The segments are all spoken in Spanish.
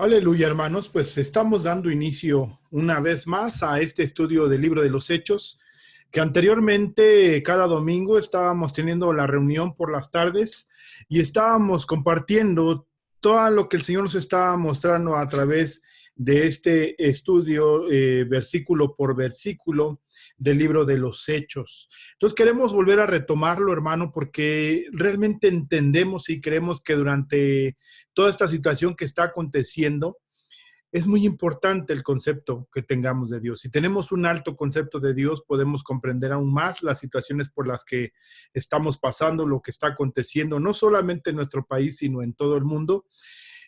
Aleluya, hermanos, pues estamos dando inicio una vez más a este estudio del libro de los Hechos, que anteriormente cada domingo estábamos teniendo la reunión por las tardes y estábamos compartiendo todo lo que el Señor nos estaba mostrando a través de este estudio, versículo por versículo, del libro de los Hechos. Entonces queremos volver a retomarlo, hermano, porque realmente entendemos y creemos que durante toda esta situación que está aconteciendo, es muy importante el concepto que tengamos de Dios. Si tenemos un alto concepto de Dios, podemos comprender aún más las situaciones por las que estamos pasando, lo que está aconteciendo, no solamente en nuestro país, sino en todo el mundo.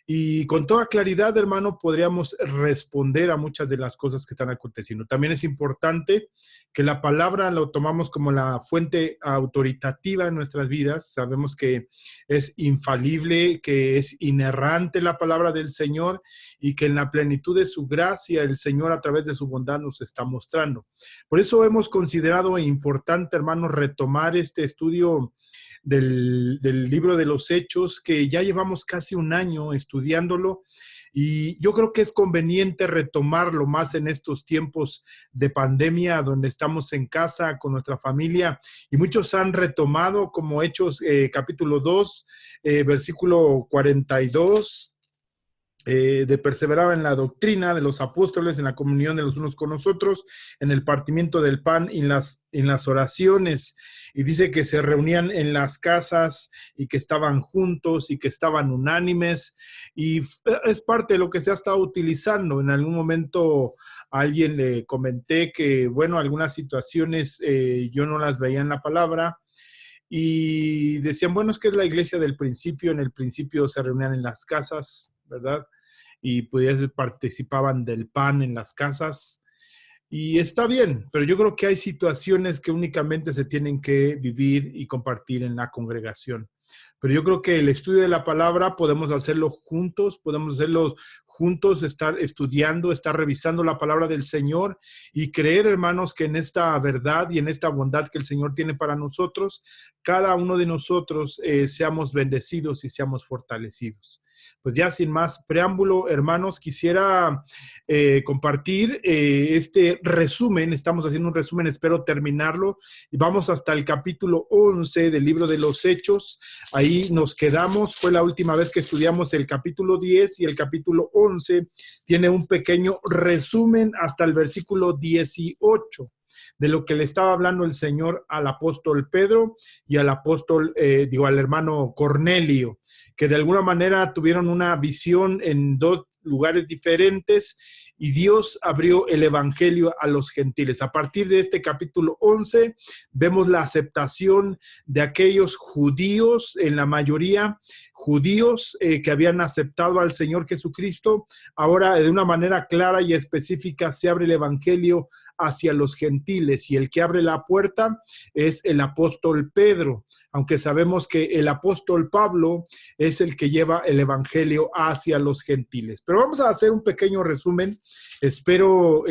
Y con toda claridad, hermano, podríamos responder a muchas de las cosas que están aconteciendo. También es importante que la palabra lo tomamos como la fuente autoritativa en nuestras vidas. Sabemos que es infalible, que es inerrante la palabra del Señor y que en la plenitud de su gracia el Señor a través de su bondad nos está mostrando. Por eso hemos considerado importante, hermano, retomar este estudio del libro de los Hechos, que ya llevamos casi un año estudiándolo, y yo creo que es conveniente retomarlo más en estos tiempos de pandemia, donde estamos en casa con nuestra familia, y muchos han retomado, como Hechos capítulo 2, versículo 42, de perseverar en la doctrina de los apóstoles, en la comunión de los unos con los otros, en el partimiento del pan y en las oraciones. Y dice que se reunían en las casas y que estaban juntos y que estaban unánimes. Y es parte de lo que se ha estado utilizando. En algún momento a alguien le comenté que, bueno, algunas situaciones yo no las veía en la palabra. Y decían, bueno, es que es la iglesia del principio. En el principio se reunían en las casas, ¿verdad? Y pues participaban del pan en las casas. Y está bien, pero yo creo que hay situaciones que únicamente se tienen que vivir y compartir en la congregación. Pero yo creo que el estudio de la palabra podemos hacerlo juntos, estar estudiando, estar revisando la palabra del Señor y creer, hermanos, que en esta verdad y en esta bondad que el Señor tiene para nosotros, cada uno de nosotros seamos bendecidos y seamos fortalecidos. Pues ya sin más preámbulo, hermanos, quisiera compartir este resumen. Estamos haciendo un resumen, espero terminarlo. Y vamos hasta el capítulo 11 del libro de los Hechos. Ahí nos quedamos. Fue la última vez que estudiamos el capítulo 10 y el capítulo 11 tiene un pequeño resumen hasta el versículo 18 de lo que le estaba hablando el Señor al apóstol Pedro y al apóstol, al hermano Cornelio, que de alguna manera tuvieron una visión en dos lugares diferentes y Dios abrió el evangelio a los gentiles. A partir de este capítulo 11 vemos la aceptación de aquellos judíos, en la mayoría judíos que habían aceptado al Señor Jesucristo. Ahora de una manera clara y específica se abre el evangelio hacia los gentiles, y el que abre la puerta es el apóstol Pedro, aunque sabemos que el apóstol Pablo es el que lleva el evangelio hacia los gentiles. Pero vamos a hacer un pequeño resumen. Espero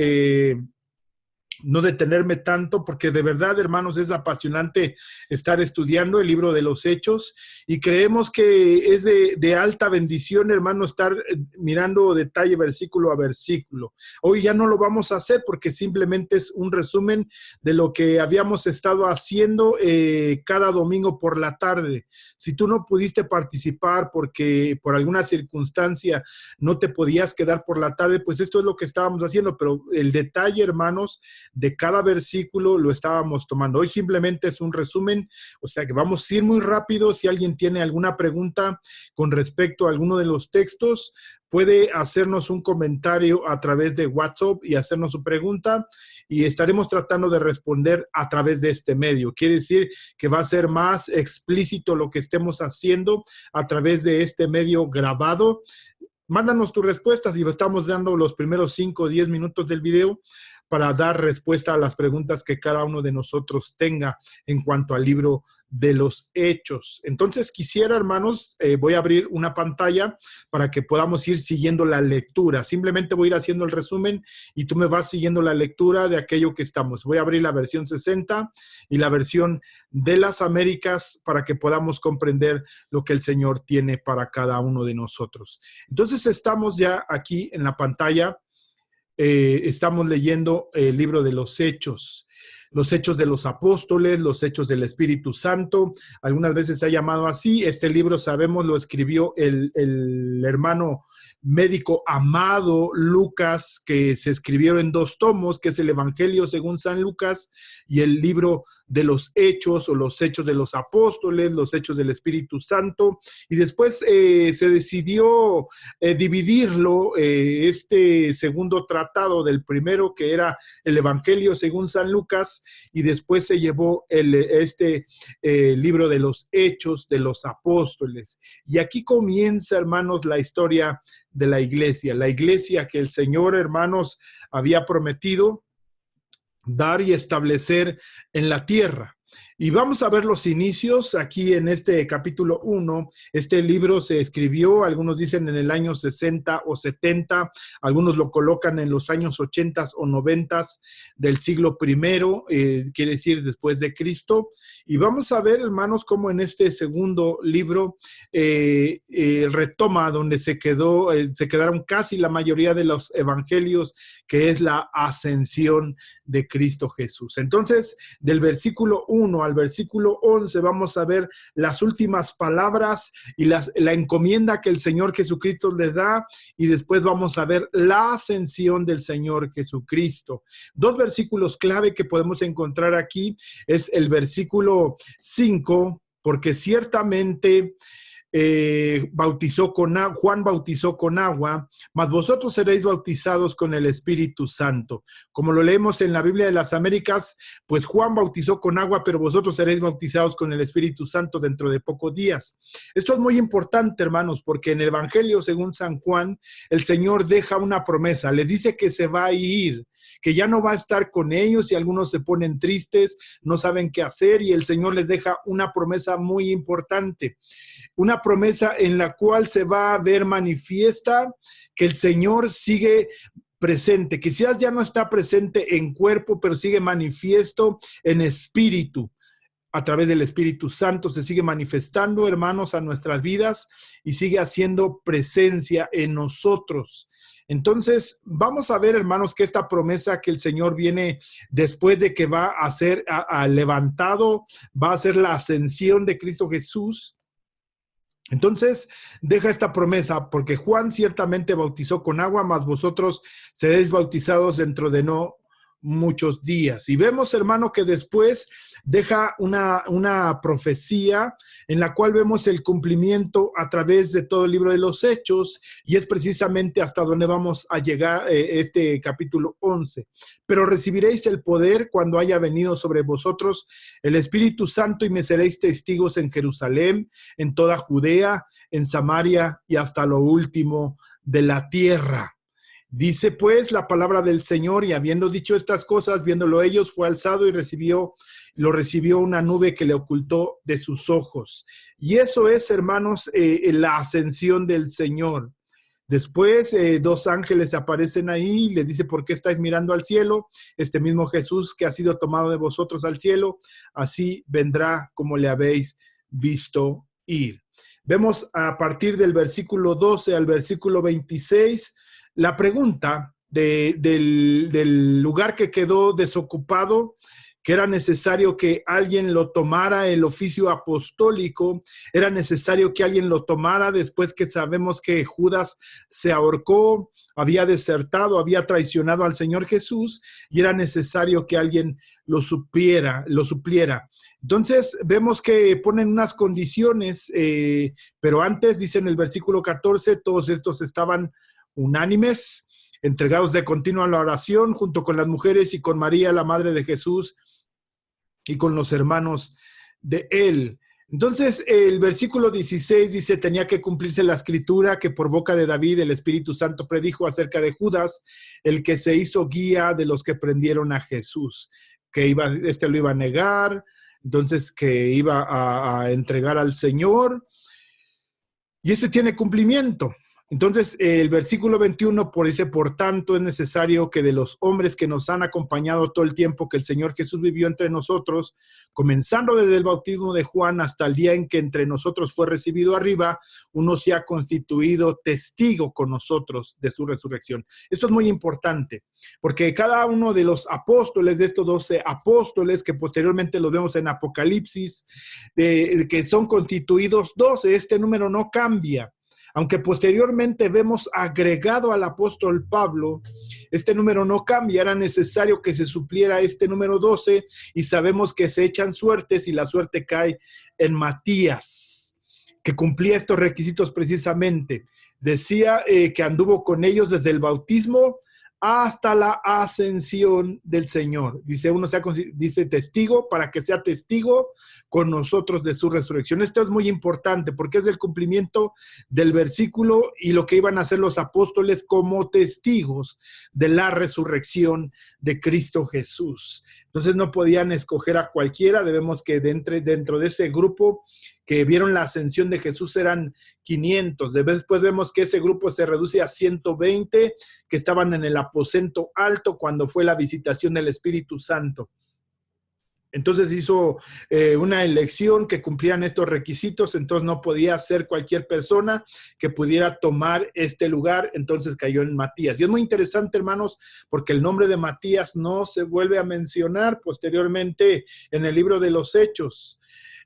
no detenerme tanto, porque de verdad, hermanos, es apasionante estar estudiando el libro de los Hechos, y creemos que es de alta bendición, hermano, estar mirando detalle versículo a versículo. Hoy ya no lo vamos a hacer porque simplemente es un resumen de lo que habíamos estado haciendo cada domingo por la tarde. Si tú no pudiste participar porque por alguna circunstancia no te podías quedar por la tarde, pues esto es lo que estábamos haciendo, pero el detalle, hermanos, de cada versículo lo estábamos tomando. Hoy simplemente es un resumen, o sea que vamos a ir muy rápido. Si alguien tiene alguna pregunta con respecto a alguno de los textos, puede hacernos un comentario a través de WhatsApp y hacernos su pregunta, y estaremos tratando de responder a través de este medio. Quiere decir que va a ser más explícito lo que estemos haciendo a través de este medio grabado. Mándanos tus respuestas y estamos dando los primeros 5 o 10 minutos del video para dar respuesta a las preguntas que cada uno de nosotros tenga en cuanto al libro de los Hechos. Entonces quisiera, hermanos, voy a abrir una pantalla para que podamos ir siguiendo la lectura. Simplemente voy a ir haciendo el resumen y tú me vas siguiendo la lectura de aquello que estamos. Voy a abrir la versión 60 y la versión de las Américas para que podamos comprender lo que el Señor tiene para cada uno de nosotros. Entonces estamos ya aquí en la pantalla, estamos leyendo el libro de los Hechos de los Apóstoles, los Hechos del Espíritu Santo. Algunas veces se ha llamado así. Este libro, sabemos, lo escribió el hermano médico amado Lucas, que se escribieron en 2 tomos, que es el Evangelio según San Lucas y el libro de los Hechos, o los Hechos de los Apóstoles, los Hechos del Espíritu Santo. Y después se decidió dividirlo, este segundo tratado del primero, que era el Evangelio según San Lucas, y después se llevó este libro de los Hechos de los Apóstoles. Y aquí comienza, hermanos, la historia de la iglesia que el Señor, hermanos, había prometido dar y establecer en la tierra. Y vamos a ver los inicios aquí en este capítulo 1. Este libro se escribió, algunos dicen en el año 60 o 70, algunos lo colocan en los años 80 o 90 del siglo I, quiere decir después de Cristo. Y vamos a ver, hermanos, cómo en este segundo libro retoma donde se quedaron casi la mayoría de los evangelios, que es la ascensión de Cristo Jesús. Entonces, del versículo 1 al versículo 11 vamos a ver las últimas palabras y la encomienda que el Señor Jesucristo les da, y después vamos a ver la ascensión del Señor Jesucristo. 2 versículos clave que podemos encontrar aquí es el versículo 5, porque ciertamente Juan bautizó con agua, mas vosotros seréis bautizados con el Espíritu Santo. Como lo leemos en la Biblia de las Américas, pues Juan bautizó con agua, pero vosotros seréis bautizados con el Espíritu Santo dentro de pocos días. Esto es muy importante, hermanos, porque en el Evangelio según San Juan, el Señor deja una promesa, les dice que se va a ir, que ya no va a estar con ellos, y algunos se ponen tristes, no saben qué hacer, y el Señor les deja una promesa muy importante, una promesa en la cual se va a ver manifiesta que el Señor sigue presente, quizás ya no está presente en cuerpo, pero sigue manifiesto en espíritu. A través del Espíritu Santo se sigue manifestando, hermanos, a nuestras vidas y sigue haciendo presencia en nosotros. Entonces, vamos a ver, hermanos, que esta promesa que el Señor viene después de que va a ser levantado, va a ser la ascensión de Cristo Jesús. Entonces, deja esta promesa, porque Juan ciertamente bautizó con agua, mas vosotros seréis bautizados dentro de no muchos días. Y vemos, hermano, que después deja una profecía en la cual vemos el cumplimiento a través de todo el libro de los Hechos, y es precisamente hasta donde vamos a llegar este capítulo 11. Pero recibiréis el poder cuando haya venido sobre vosotros el Espíritu Santo, y me seréis testigos en Jerusalén, en toda Judea, en Samaria y hasta lo último de la tierra. Dice pues la palabra del Señor, y habiendo dicho estas cosas, viéndolo ellos, fue alzado y lo recibió una nube que le ocultó de sus ojos. Y eso es, hermanos, la ascensión del Señor. Después 2 ángeles aparecen ahí y le dice: ¿por qué estáis mirando al cielo? Este mismo Jesús que ha sido tomado de vosotros al cielo, así vendrá como le habéis visto ir. Vemos a partir del versículo 12 al versículo 26 la pregunta del lugar que quedó desocupado, que era necesario que alguien lo tomara, el oficio apostólico, era necesario que alguien lo tomara después que sabemos que Judas se ahorcó, había desertado, había traicionado al Señor Jesús, y era necesario que alguien lo supliera. Entonces vemos que ponen unas condiciones, pero antes dice en el versículo 14, todos estos estaban unánimes, entregados de continuo a la oración, junto con las mujeres y con María, la madre de Jesús, y con los hermanos de él. Entonces, el versículo 16 dice, tenía que cumplirse la escritura que por boca de David el Espíritu Santo predijo acerca de Judas, el que se hizo guía de los que prendieron a Jesús, que lo iba a negar, entonces que iba a entregar al Señor, y ese tiene cumplimiento. Entonces, el versículo 21 dice, por tanto, es necesario que de los hombres que nos han acompañado todo el tiempo que el Señor Jesús vivió entre nosotros, comenzando desde el bautismo de Juan hasta el día en que entre nosotros fue recibido arriba, uno se ha constituido testigo con nosotros de su resurrección. Esto es muy importante, porque cada uno de los apóstoles, de estos 12 apóstoles, que posteriormente los vemos en Apocalipsis, que son constituidos 12, este número no cambia. Aunque posteriormente vemos agregado al apóstol Pablo, este número no cambia, era necesario que se supliera este número 12 y sabemos que se echan suertes y la suerte cae en Matías, que cumplía estos requisitos precisamente. Decía que anduvo con ellos desde el bautismo hasta la ascensión del Señor. Dice testigo, para que sea testigo con nosotros de su resurrección. Esto es muy importante porque es el cumplimiento del versículo y lo que iban a hacer los apóstoles como testigos de la resurrección de Cristo Jesús. Entonces no podían escoger a cualquiera, debemos que dentro de ese grupo que vieron la ascensión de Jesús eran 500. Después vemos que ese grupo se reduce a 120 que estaban en el aposento alto cuando fue la visitación del Espíritu Santo. Entonces hizo una elección que cumplían estos requisitos, entonces no podía ser cualquier persona que pudiera tomar este lugar, entonces cayó en Matías. Y es muy interesante, hermanos, porque el nombre de Matías no se vuelve a mencionar posteriormente en el libro de los Hechos.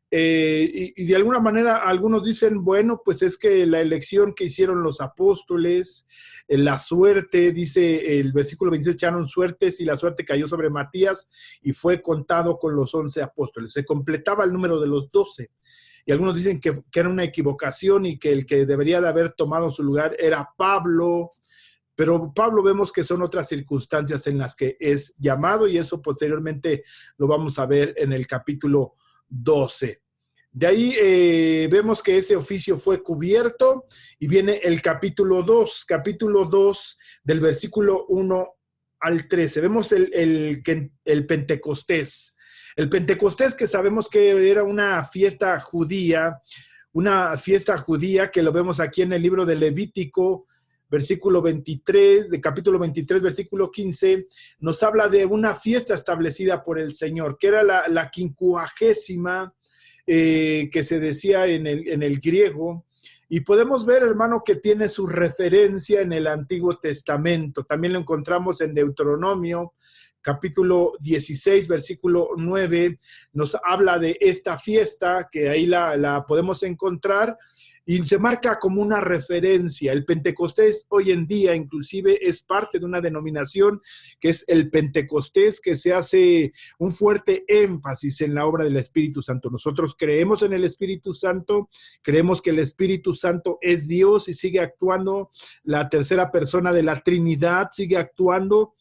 Y de alguna manera algunos dicen, bueno, pues es que la elección que hicieron los apóstoles, la suerte, dice el versículo 26, echaron suertes y la suerte cayó sobre Matías y fue contado con los 11 apóstoles. Se completaba el número de los 12. Y algunos dicen que era una equivocación y que el que debería de haber tomado su lugar era Pablo. Pero Pablo vemos que son otras circunstancias en las que es llamado y eso posteriormente lo vamos a ver en el capítulo 12. De ahí vemos que ese oficio fue cubierto y viene el capítulo 2 del versículo 1 al 13. Vemos el Pentecostés. El Pentecostés, que sabemos que era una fiesta judía que lo vemos aquí en el libro de Levítico, versículo 23, de capítulo 23, versículo 15, nos habla de una fiesta establecida por el Señor, que era la quincuagésima, que se decía en el griego, y podemos ver, hermano, que tiene su referencia en el Antiguo Testamento. También lo encontramos en Deuteronomio, capítulo 16, versículo 9, nos habla de esta fiesta, que ahí la podemos encontrar, y se marca como una referencia. El Pentecostés hoy en día inclusive es parte de una denominación que es el Pentecostés, que se hace un fuerte énfasis en la obra del Espíritu Santo. Nosotros creemos en el Espíritu Santo, creemos que el Espíritu Santo es Dios y sigue actuando, la tercera persona de la Trinidad sigue actuando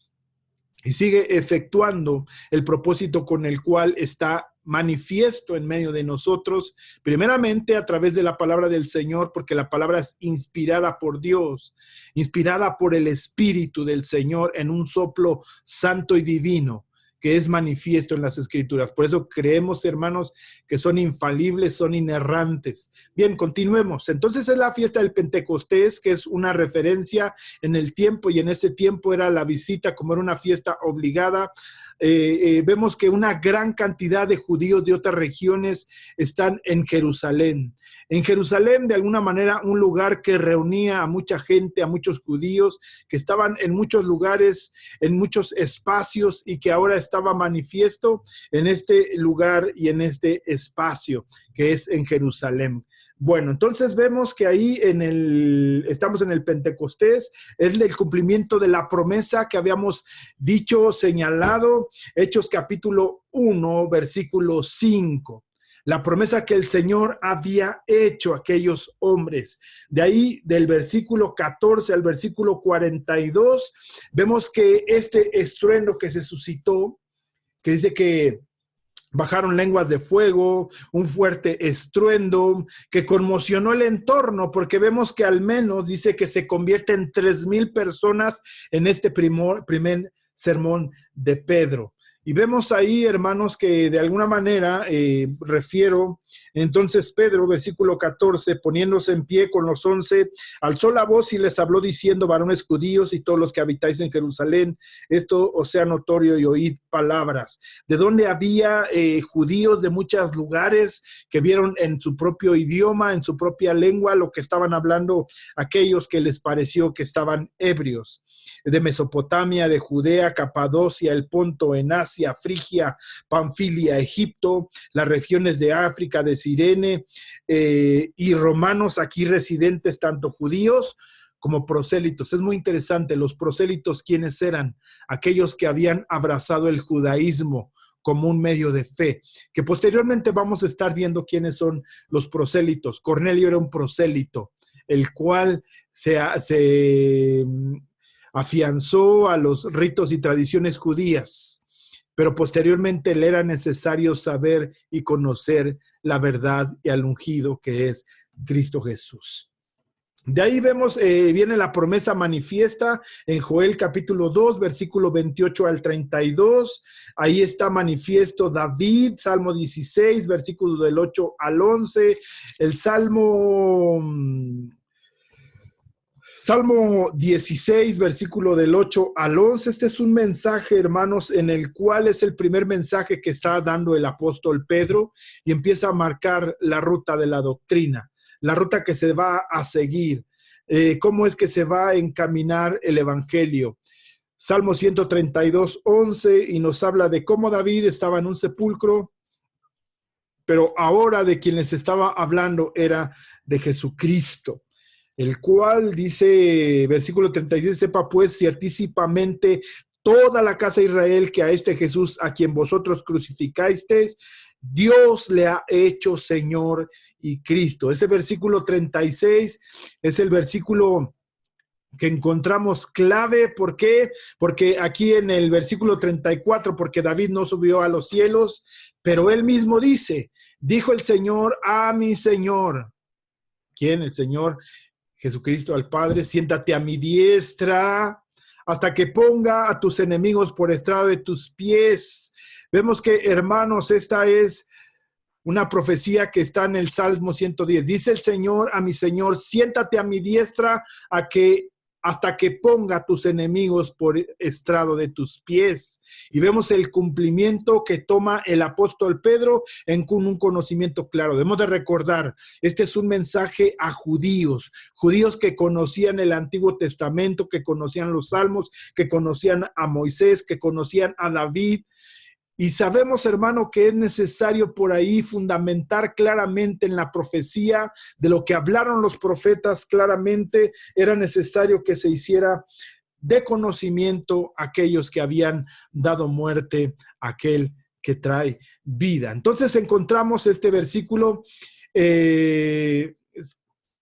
y sigue efectuando el propósito con el cual está manifiesto en medio de nosotros, primeramente a través de la palabra del Señor, porque la palabra es inspirada por Dios, inspirada por el Espíritu del Señor en un soplo santo y divino que es manifiesto en las Escrituras. Por eso creemos, hermanos, que son infalibles, son inerrantes. Bien, continuemos. Entonces es la fiesta del Pentecostés, que es una referencia en el tiempo, y en ese tiempo era la visita, como era una fiesta obligada. Vemos que una gran cantidad de judíos de otras regiones están en Jerusalén. En Jerusalén, de alguna manera, un lugar que reunía a mucha gente, a muchos judíos que estaban en muchos lugares, en muchos espacios, y que ahora estaba manifiesto en este lugar y en este espacio que es en Jerusalén. Bueno, entonces vemos que ahí estamos en el Pentecostés, es el cumplimiento de la promesa que habíamos dicho, señalado, Hechos capítulo 1, versículo 5. La promesa que el Señor había hecho a aquellos hombres. De ahí, del versículo 14 al versículo 42, vemos que este estruendo que se suscitó, que dice que Bajaron lenguas de fuego, un fuerte estruendo que conmocionó el entorno, porque vemos que al menos dice que se convierten 3,000 personas en este primer sermón de Pedro. Y vemos ahí, hermanos, que de alguna manera refiero, entonces Pedro, versículo 14, poniéndose en pie con los 11, alzó la voz y les habló diciendo: varones judíos y todos los que habitáis en Jerusalén, esto os sea notorio y oíd palabras. De donde había judíos de muchos lugares que vieron en su propio idioma, en su propia lengua, lo que estaban hablando aquellos que les pareció que estaban ebrios. De Mesopotamia, de Judea, Capadocia, el Ponto, en Asia, Frigia, Panfilia, Egipto, las regiones de África, de Cirene, y romanos aquí residentes, tanto judíos como prosélitos. Es muy interesante, los prosélitos, ¿quiénes eran? Aquellos que habían abrazado el judaísmo como un medio de fe, que posteriormente vamos a estar viendo quiénes son los prosélitos. Cornelio era un prosélito, el cual se afianzó a los ritos y tradiciones judías, pero posteriormente le era necesario saber y conocer la verdad y al ungido que es Cristo Jesús. De ahí vemos, viene la promesa manifiesta en Joel capítulo 2, versículo 28 al 32. Ahí está manifiesto David, Salmo 16, versículo del 8 al 11. El Salmo 16, versículo del 8 al 11. Este es un mensaje, hermanos, en el cual es el primer mensaje que está dando el apóstol Pedro y empieza a marcar la ruta de la doctrina, la ruta que se va a seguir, cómo es que se va a encaminar el evangelio. Salmo 132, 11, y nos habla de cómo David estaba en un sepulcro, pero ahora de quien les estaba hablando era de Jesucristo, el cual dice, versículo 36, sepa pues ciertísimamente toda la casa de Israel que a este Jesús, a quien vosotros crucificasteis, Dios le ha hecho Señor y Cristo. Ese versículo 36 es el versículo que encontramos clave. ¿Por qué? Porque aquí en el versículo 34, porque David no subió a los cielos, pero él mismo dice, dijo el Señor a mi Señor. ¿Quién? El Señor Jesucristo al Padre, siéntate a mi diestra hasta que ponga a tus enemigos por estrado de tus pies. Vemos que, hermanos, esta es una profecía que está en el Salmo 110. Dice el Señor a mi Señor, siéntate a mi diestra hasta que ponga a tus enemigos por estrado de tus pies. Y vemos el cumplimiento que toma el apóstol Pedro en un conocimiento claro. Debemos de recordar, este es un mensaje a judíos que conocían el Antiguo Testamento, que conocían los Salmos, que conocían a Moisés, que conocían a David. Y sabemos, hermano, que es necesario por ahí fundamentar claramente en la profecía de lo que hablaron los profetas. Claramente era necesario que se hiciera de conocimiento a aquellos que habían dado muerte a aquel que trae vida. Entonces encontramos este versículo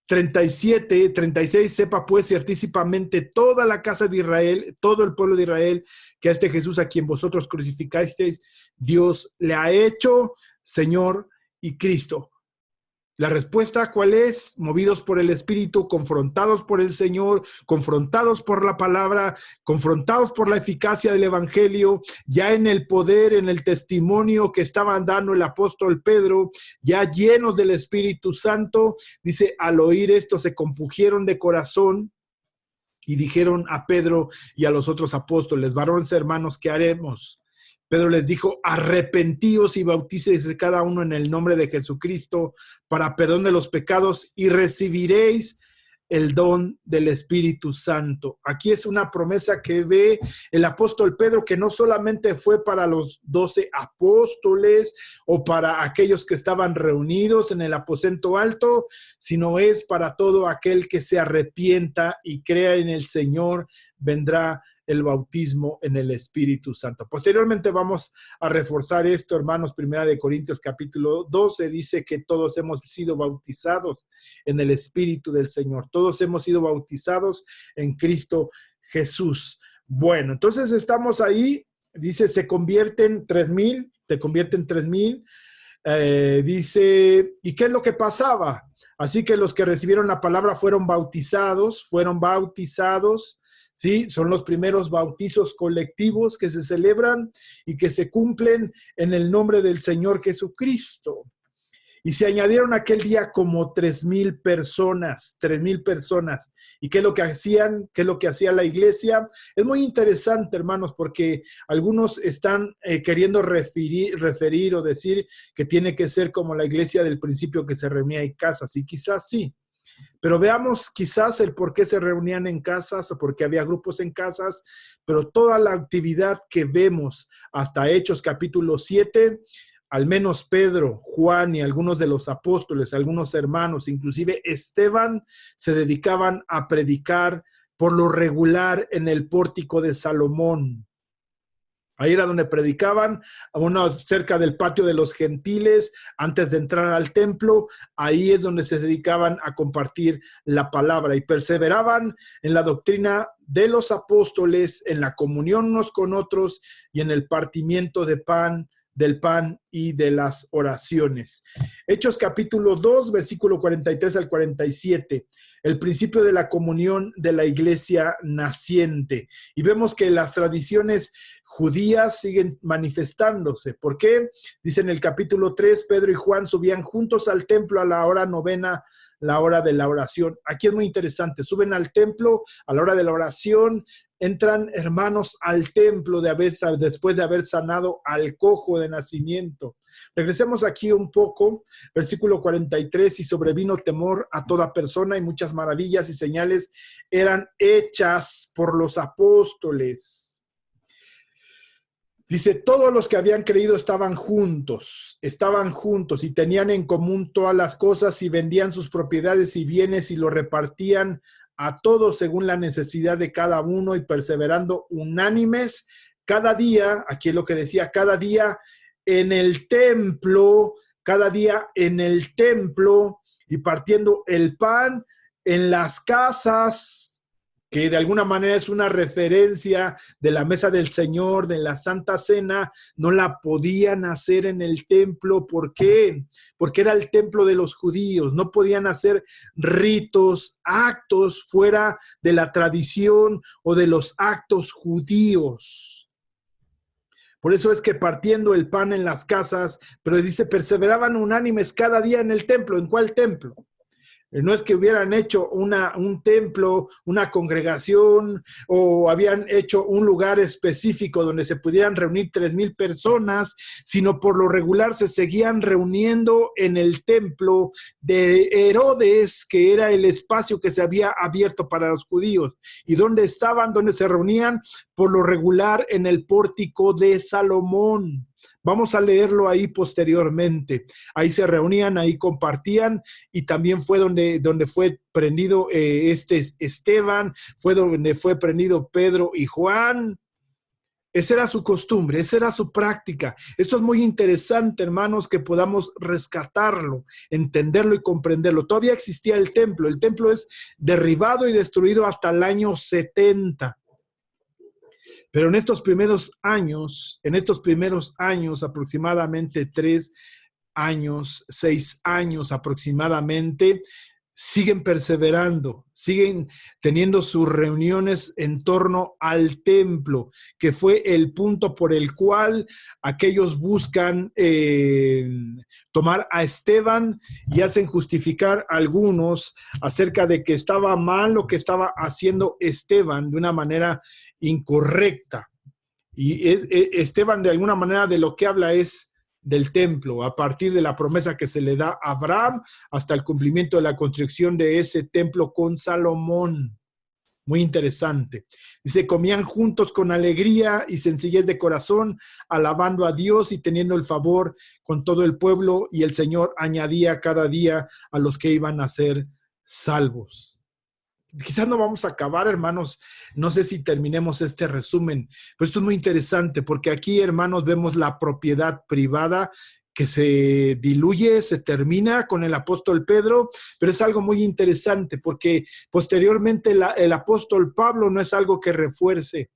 37, 36, sepa pues ciertísimamente toda la casa de Israel, todo el pueblo de Israel, que a este Jesús a quien vosotros crucificasteis, Dios le ha hecho Señor y Cristo. La respuesta, ¿cuál es? Movidos por el Espíritu, confrontados por el Señor, confrontados por la palabra, confrontados por la eficacia del Evangelio, ya en el poder, en el testimonio que estaban dando el apóstol Pedro, ya llenos del Espíritu Santo. Dice, al oír esto se compungieron de corazón y dijeron a Pedro y a los otros apóstoles, varones hermanos, ¿qué haremos? Pedro les dijo, arrepentíos y bautícese cada uno en el nombre de Jesucristo para perdón de los pecados y recibiréis el don del Espíritu Santo. Aquí es una promesa que ve el apóstol Pedro, que no solamente fue para los 12 apóstoles o para aquellos que estaban reunidos en el aposento alto, sino es para todo aquel que se arrepienta y crea en el Señor, vendrá el bautismo en el Espíritu Santo. Posteriormente vamos a reforzar esto, hermanos. Primera de Corintios capítulo 12 dice que todos hemos sido bautizados en el Espíritu del Señor. Todos hemos sido bautizados en Cristo Jesús. Bueno, entonces estamos ahí. Dice, se convierten 3,000 te convierte en 3,000. Dice, ¿y qué es lo que pasaba? Así que los que recibieron la palabra fueron bautizados, ¿sí? Son los primeros bautizos colectivos que se celebran y que se cumplen en el nombre del Señor Jesucristo. Y se añadieron aquel día como 3,000 personas, 3,000 personas. ¿Y qué es lo que hacían? ¿Qué es lo que hacía la iglesia? Es muy interesante, hermanos, porque algunos están queriendo referir o decir que tiene que ser como la iglesia del principio que se reunía en casas. Y quizás sí. Pero veamos quizás el por qué se reunían en casas o por qué había grupos en casas. Pero toda la actividad que vemos hasta Hechos capítulo 7, al menos Pedro, Juan y algunos de los apóstoles, algunos hermanos, inclusive Esteban, se dedicaban a predicar por lo regular en el pórtico de Salomón. Ahí era donde predicaban, cerca del patio de los gentiles, antes de entrar al templo. Ahí es donde se dedicaban a compartir la palabra y perseveraban en la doctrina de los apóstoles, en la comunión unos con otros y en el partimiento del pan y de las oraciones. Hechos capítulo 2, versículo 43 al 47. El principio de la comunión de la iglesia naciente. Y vemos que las tradiciones judías siguen manifestándose. ¿Por qué? Dice en el capítulo 3, Pedro y Juan subían juntos al templo a la hora novena, la hora de la oración. Aquí es muy interesante. Suben al templo a la hora de la oración. Entran hermanos al templo después de haber sanado al cojo de nacimiento. Regresemos aquí un poco, versículo 43, y sobrevino temor a toda persona y muchas maravillas y señales eran hechas por los apóstoles. Dice, todos los que habían creído estaban juntos y tenían en común todas las cosas y vendían sus propiedades y bienes y lo repartían a todos según la necesidad de cada uno y perseverando unánimes cada día, aquí es lo que decía, cada día en el templo y partiendo el pan en las casas, que de alguna manera es una referencia de la mesa del Señor, de la Santa Cena. No la podían hacer en el templo. ¿Por qué? Porque era el templo de los judíos. No podían hacer ritos, actos fuera de la tradición o de los actos judíos. Por eso es que partiendo el pan en las casas, pero dice, perseveraban unánimes cada día en el templo. ¿En cuál templo? No es que hubieran hecho un templo, una congregación, o habían hecho un lugar específico donde se pudieran reunir 3,000 personas, sino por lo regular se seguían reuniendo en el templo de Herodes, que era el espacio que se había abierto para los judíos. ¿Y dónde estaban? ¿Dónde se reunían? Por lo regular en el pórtico de Salomón. Vamos a leerlo ahí posteriormente. Ahí se reunían, ahí compartían y también fue donde fue prendido Esteban, fue donde fue prendido Pedro y Juan. Esa era su costumbre, esa era su práctica. Esto es muy interesante, hermanos, que podamos rescatarlo, entenderlo y comprenderlo. Todavía existía el templo. El templo es derribado y destruido hasta el año 70. Pero en estos primeros años, aproximadamente 3 años, 6 años aproximadamente, siguen perseverando, siguen teniendo sus reuniones en torno al templo, que fue el punto por el cual aquellos buscan tomar a Esteban y hacen justificar a algunos acerca de que estaba mal lo que estaba haciendo Esteban de una manera incorrecta. Y Esteban de alguna manera de lo que habla es del templo, a partir de la promesa que se le da a Abraham hasta el cumplimiento de la construcción de ese templo con Salomón. Muy interesante. Dice, comían juntos con alegría y sencillez de corazón, alabando a Dios y teniendo el favor con todo el pueblo, y el Señor añadía cada día a los que iban a ser salvos. Quizás no vamos a acabar, hermanos, no sé si terminemos este resumen, pero esto es muy interesante porque aquí, hermanos, vemos la propiedad privada que se diluye, se termina con el apóstol Pedro, pero es algo muy interesante porque posteriormente el apóstol Pablo no es algo que refuerce,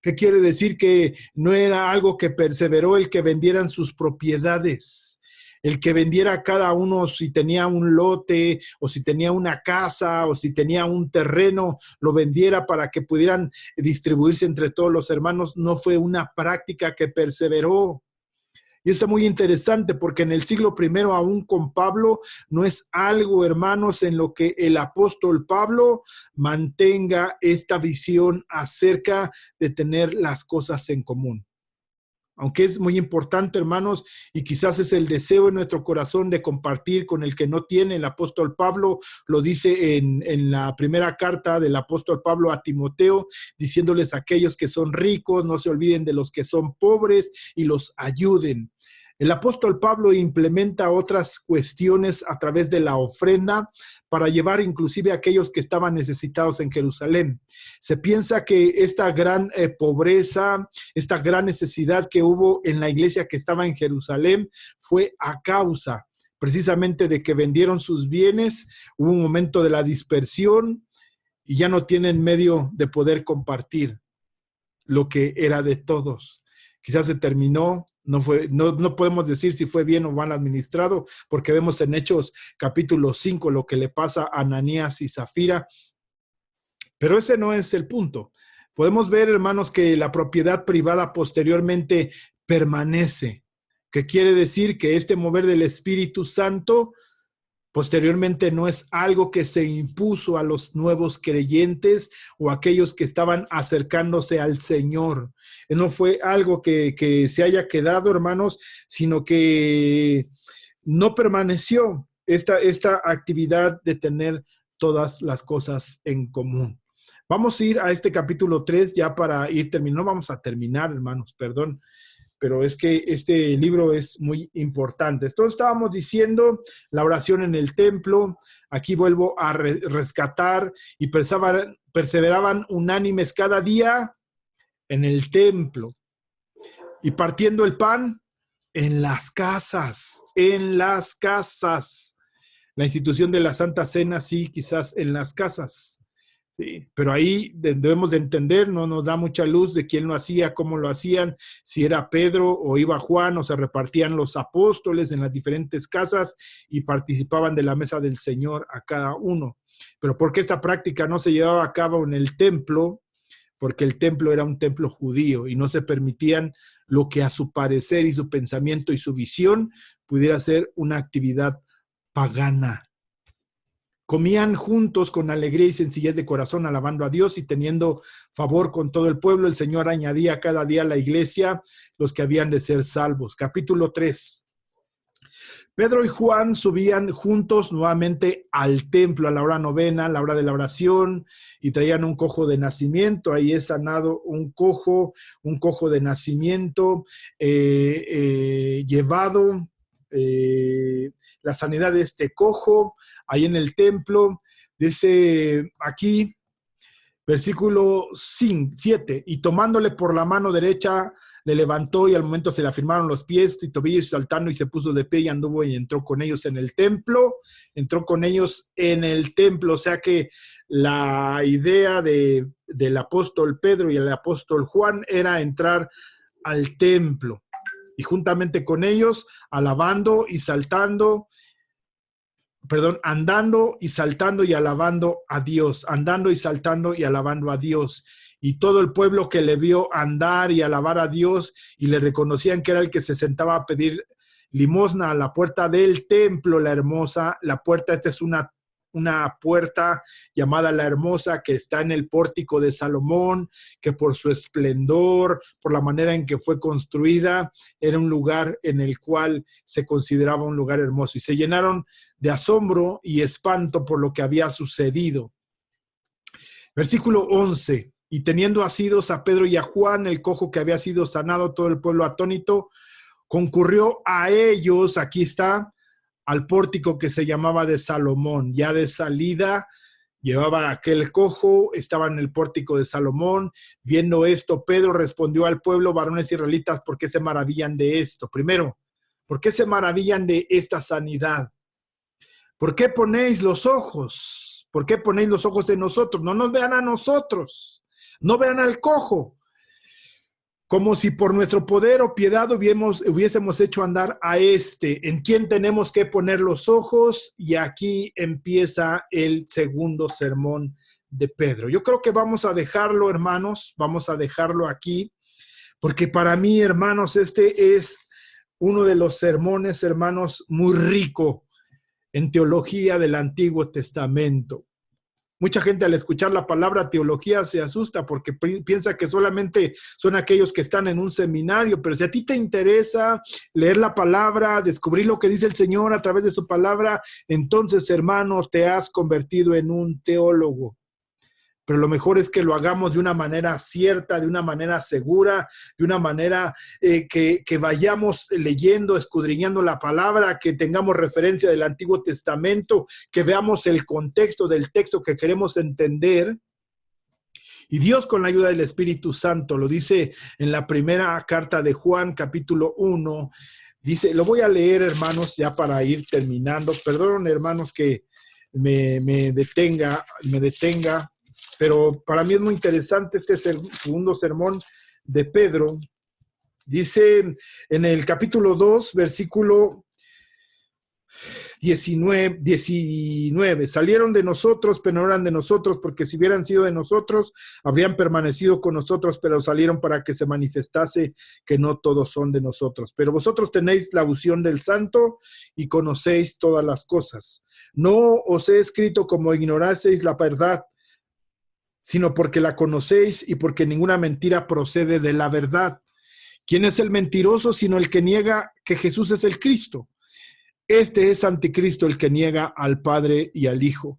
¿Qué quiere decir? Que no era algo que perseveró el que vendieran sus propiedades, el que vendiera cada uno si tenía un lote o si tenía una casa o si tenía un terreno, lo vendiera para que pudieran distribuirse entre todos los hermanos. No fue una práctica que perseveró. Y eso es muy interesante porque en el siglo primero, aún con Pablo, no es algo, hermanos, en lo que el apóstol Pablo mantenga esta visión acerca de tener las cosas en común. Aunque es muy importante, hermanos, y quizás es el deseo en nuestro corazón de compartir con el que no tiene. El apóstol Pablo lo dice en la primera carta del apóstol Pablo a Timoteo, diciéndoles a aquellos que son ricos, no se olviden de los que son pobres y los ayuden. El apóstol Pablo implementa otras cuestiones a través de la ofrenda para llevar inclusive a aquellos que estaban necesitados en Jerusalén. Se piensa que esta gran pobreza, esta gran necesidad que hubo en la iglesia que estaba en Jerusalén fue a causa precisamente de que vendieron sus bienes, hubo un momento de la dispersión y ya no tienen medio de poder compartir lo que era de todos. Quizás se terminó, no podemos decir si fue bien o mal administrado, porque vemos en Hechos capítulo 5 lo que le pasa a Ananías y Zafira, pero ese no es el punto. Podemos ver, hermanos, que la propiedad privada posteriormente permanece, que quiere decir que este mover del Espíritu Santo posteriormente no es algo que se impuso a los nuevos creyentes o a aquellos que estaban acercándose al Señor. No fue algo que se haya quedado, hermanos, sino que no permaneció esta actividad de tener todas las cosas en común. Vamos a ir a este capítulo 3 ya para ir terminando. No vamos a terminar, hermanos, perdón. Pero es que este libro es muy importante. Entonces estábamos diciendo la oración en el templo. Aquí vuelvo a rescatar y perseveraban unánimes cada día en el templo y partiendo el pan en las casas, en las casas. La institución de la Santa Cena, sí, quizás en las casas. Sí, pero ahí debemos de entender, no nos da mucha luz de quién lo hacía, cómo lo hacían, si era Pedro o iba Juan o se repartían los apóstoles en las diferentes casas y participaban de la mesa del Señor a cada uno. Pero ¿por qué esta práctica no se llevaba a cabo en el templo? Porque el templo era un templo judío y no se permitían lo que a su parecer y su pensamiento y su visión pudiera ser una actividad pagana. Comían juntos con alegría y sencillez de corazón, alabando a Dios y teniendo favor con todo el pueblo. El Señor añadía cada día a la iglesia los que habían de ser salvos. Capítulo 3. Pedro y Juan subían juntos nuevamente al templo a la hora novena, a la hora de la oración, y traían un cojo de nacimiento. Ahí es sanado un cojo de nacimiento llevado. La sanidad de este cojo ahí en el templo. Dice aquí, versículo 7, y tomándole por la mano derecha, le levantó y al momento se le afirmaron los pies y tobillos saltando y se puso de pie y anduvo y entró con ellos en el templo. O sea que la idea del apóstol Pedro y el apóstol Juan era entrar al templo. Y juntamente con ellos, andando y saltando y alabando a Dios, andando y saltando y alabando a Dios. Y todo el pueblo que le vio andar y alabar a Dios y le reconocían que era el que se sentaba a pedir limosna a la puerta del templo, la hermosa. La puerta, esta es una puerta llamada la Hermosa, que está en el pórtico de Salomón, que por su esplendor, por la manera en que fue construida, era un lugar en el cual se consideraba un lugar hermoso. Y se llenaron de asombro y espanto por lo que había sucedido. Versículo 11. Y teniendo asidos a Pedro y a Juan, el cojo que había sido sanado, todo el pueblo atónito concurrió a ellos. Aquí está, al pórtico que se llamaba de Salomón. Ya de salida llevaba aquel cojo, estaba en el pórtico de Salomón. Viendo esto, Pedro respondió al pueblo: varones israelitas, ¿por qué se maravillan de esto? Primero, ¿por qué se maravillan de esta sanidad? ¿Por qué ponéis los ojos? ¿Por qué ponéis los ojos en nosotros? No nos vean a nosotros, no vean al cojo. como si por nuestro poder o piedad hubiésemos hecho andar a en quien tenemos que poner los ojos, y aquí empieza el segundo sermón de Pedro. Yo creo que vamos a dejarlo, hermanos, vamos a dejarlo aquí, porque para mí, hermanos, este es uno de los sermones, hermanos, muy rico en teología del Antiguo Testamento. Mucha gente al escuchar la palabra teología se asusta porque piensa que solamente son aquellos que están en un seminario, pero si a ti te interesa leer la palabra, descubrir lo que dice el Señor a través de su palabra, entonces, hermano, te has convertido en un teólogo. Pero lo mejor es que lo hagamos de una manera cierta, de una manera segura, de una manera que vayamos leyendo, escudriñando la palabra, que tengamos referencia del Antiguo Testamento, que veamos el contexto del texto que queremos entender. Y Dios, con la ayuda del Espíritu Santo, lo dice en la primera carta de Juan, capítulo 1, dice, lo voy a leer, hermanos, ya para ir terminando. Perdón, hermanos, que me detenga, pero para mí es muy interesante este segundo sermón de Pedro. Dice en el capítulo 2, versículo 19, salieron de nosotros, pero no eran de nosotros, porque si hubieran sido de nosotros, habrían permanecido con nosotros, pero salieron para que se manifestase que no todos son de nosotros. Pero vosotros tenéis la unción del Santo y conocéis todas las cosas. No os he escrito como ignoraseis la verdad, sino porque la conocéis y porque ninguna mentira procede de la verdad. ¿Quién es el mentiroso sino el que niega que Jesús es el Cristo? Este es anticristo, el que niega al Padre y al Hijo.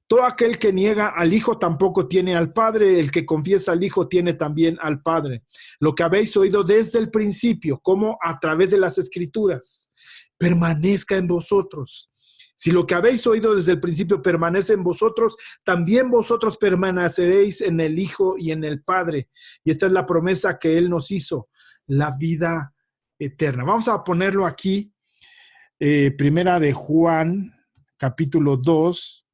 Todo aquel que niega al Hijo tampoco tiene al Padre. El que confiesa al Hijo tiene también al Padre. Lo que habéis oído desde el principio, como a través de las Escrituras, permanezca en vosotros. Si lo que habéis oído desde el principio permanece en vosotros, también vosotros permaneceréis en el Hijo y en el Padre. Y esta es la promesa que Él nos hizo, la vida eterna. Vamos a ponerlo aquí, primera de Juan, capítulo 2,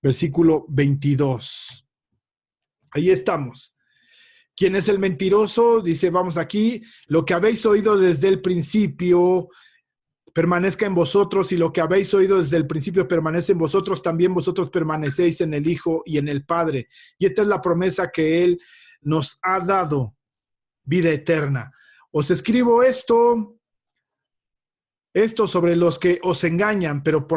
versículo 22. Ahí estamos. ¿Quién es el mentiroso? Dice, vamos aquí, lo que habéis oído desde el principio permanezca en vosotros, y lo que habéis oído desde el principio permanece en vosotros, también vosotros permanecéis en el Hijo y en el Padre. Y esta es la promesa que Él nos ha dado, vida eterna. Os escribo esto sobre los que os engañan, pero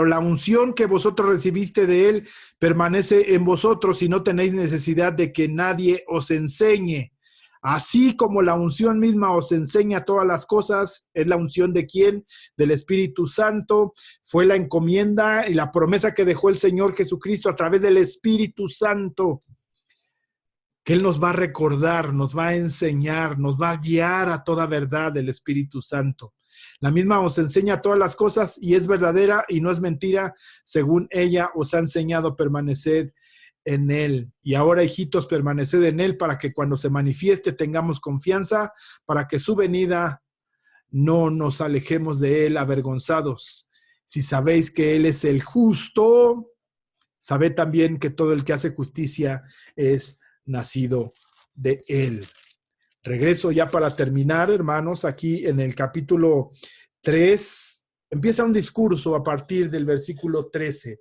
la unción que vosotros recibiste de Él permanece en vosotros, y no tenéis necesidad de que nadie os enseñe. Así como la unción misma os enseña todas las cosas, ¿es la unción de quién? Del Espíritu Santo. Fue la encomienda y la promesa que dejó el Señor Jesucristo a través del Espíritu Santo, que Él nos va a recordar, nos va a enseñar, nos va a guiar a toda verdad del Espíritu Santo. La misma os enseña todas las cosas y es verdadera y no es mentira. Según ella os ha enseñado, permaneced en Él. Y ahora, hijitos, permaneced en Él, para que cuando se manifieste tengamos confianza, para que su venida no nos alejemos de Él avergonzados. Si sabéis que Él es el justo, sabed también que todo el que hace justicia es nacido de Él. Regreso ya para terminar, hermanos, aquí en el capítulo 3. Empieza un discurso a partir del versículo 13.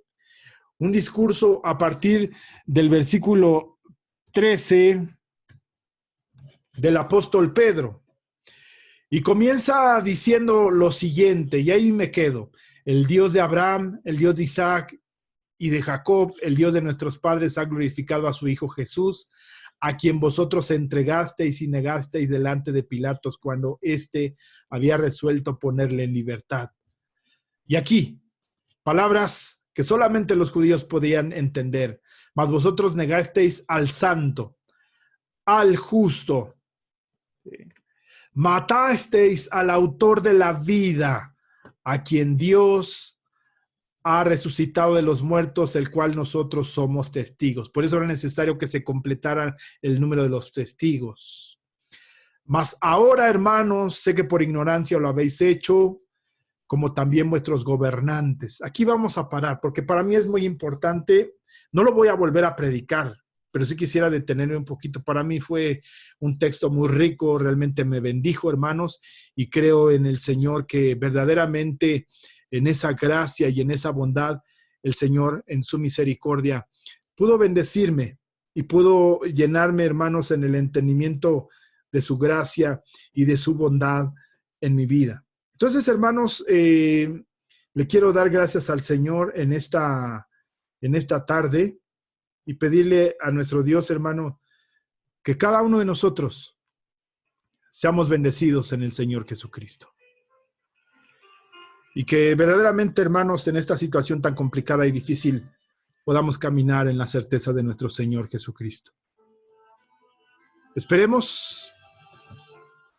Un discurso a partir del versículo 13 del apóstol Pedro. Y comienza diciendo lo siguiente, y ahí me quedo. El Dios de Abraham, el Dios de Isaac y de Jacob, el Dios de nuestros padres, ha glorificado a su Hijo Jesús, a quien vosotros entregasteis y negasteis delante de Pilatos cuando éste había resuelto ponerle en libertad. Y aquí, palabras que solamente los judíos podían entender. Mas vosotros negasteis al santo, al justo. Matasteis al autor de la vida, a quien Dios ha resucitado de los muertos, el cual nosotros somos testigos. Por eso era necesario que se completara el número de los testigos. Mas ahora, hermanos, sé que por ignorancia lo habéis hecho, como también vuestros gobernantes. Aquí vamos a parar, porque para mí es muy importante. No lo voy a volver a predicar, pero sí quisiera detenerme un poquito. Para mí fue un texto muy rico, realmente me bendijo, hermanos, y creo en el Señor que verdaderamente en esa gracia y en esa bondad, el Señor en su misericordia pudo bendecirme y pudo llenarme, hermanos, en el entendimiento de su gracia y de su bondad en mi vida. Entonces, hermanos, le quiero dar gracias al Señor en esta tarde y pedirle a nuestro Dios, hermano, que cada uno de nosotros seamos bendecidos en el Señor Jesucristo. Y que verdaderamente, hermanos, en esta situación tan complicada y difícil, podamos caminar en la certeza de nuestro Señor Jesucristo. Esperemos,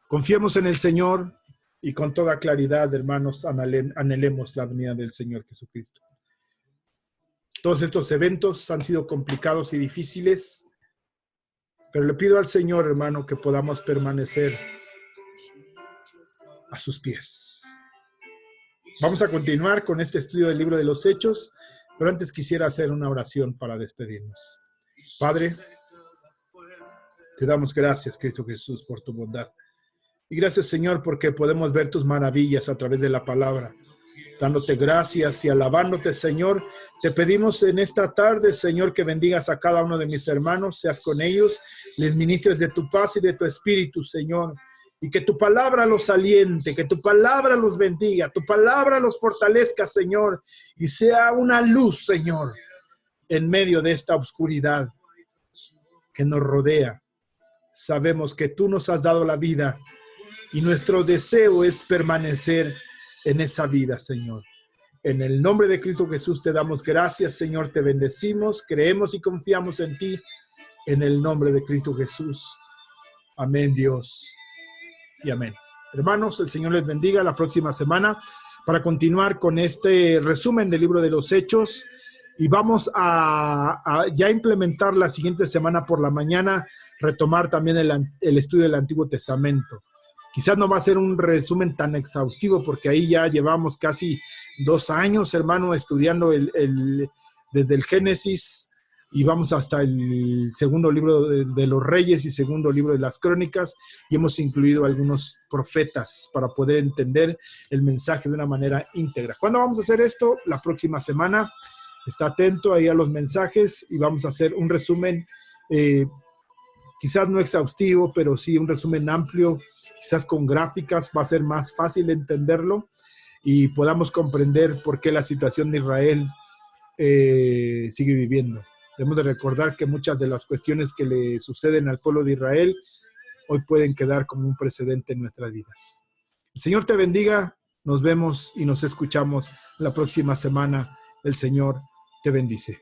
confiemos en el Señor y con toda claridad, hermanos, anhelemos la venida del Señor Jesucristo. Todos estos eventos han sido complicados y difíciles, pero le pido al Señor, hermano, que podamos permanecer a sus pies. Vamos a continuar con este estudio del libro de los Hechos, pero antes quisiera hacer una oración para despedirnos. Padre, te damos gracias, Cristo Jesús, por tu bondad. Y gracias, Señor, porque podemos ver tus maravillas a través de la palabra. Dándote gracias y alabándote, Señor, te pedimos en esta tarde, Señor, que bendigas a cada uno de mis hermanos, seas con ellos, les ministres de tu paz y de tu espíritu, Señor, y que tu palabra los aliente, que tu palabra los bendiga, tu palabra los fortalezca, Señor, y sea una luz, Señor, en medio de esta oscuridad que nos rodea. Sabemos que tú nos has dado la vida y nuestro deseo es permanecer en esa vida, Señor. En el nombre de Cristo Jesús te damos gracias, Señor, te bendecimos, creemos y confiamos en ti, en el nombre de Cristo Jesús. Amén, Dios, y amén. Hermanos, el Señor les bendiga la próxima semana para continuar con este resumen del libro de los Hechos y vamos a ya implementar la siguiente semana por la mañana, retomar también el estudio del Antiguo Testamento. Quizás no va a ser un resumen tan exhaustivo porque ahí ya llevamos casi 2 años, hermano, estudiando desde el Génesis y vamos hasta el segundo libro de los Reyes y segundo libro de las Crónicas y hemos incluido algunos profetas para poder entender el mensaje de una manera íntegra. ¿Cuándo vamos a hacer esto? La próxima semana. Está atento ahí a los mensajes y vamos a hacer un resumen, quizás no exhaustivo, pero sí un resumen amplio, quizás con gráficas, va a ser más fácil entenderlo y podamos comprender por qué la situación de Israel sigue viviendo. Debemos de recordar que muchas de las cuestiones que le suceden al pueblo de Israel hoy pueden quedar como un precedente en nuestras vidas. El Señor te bendiga, nos vemos y nos escuchamos la próxima semana. El Señor te bendice.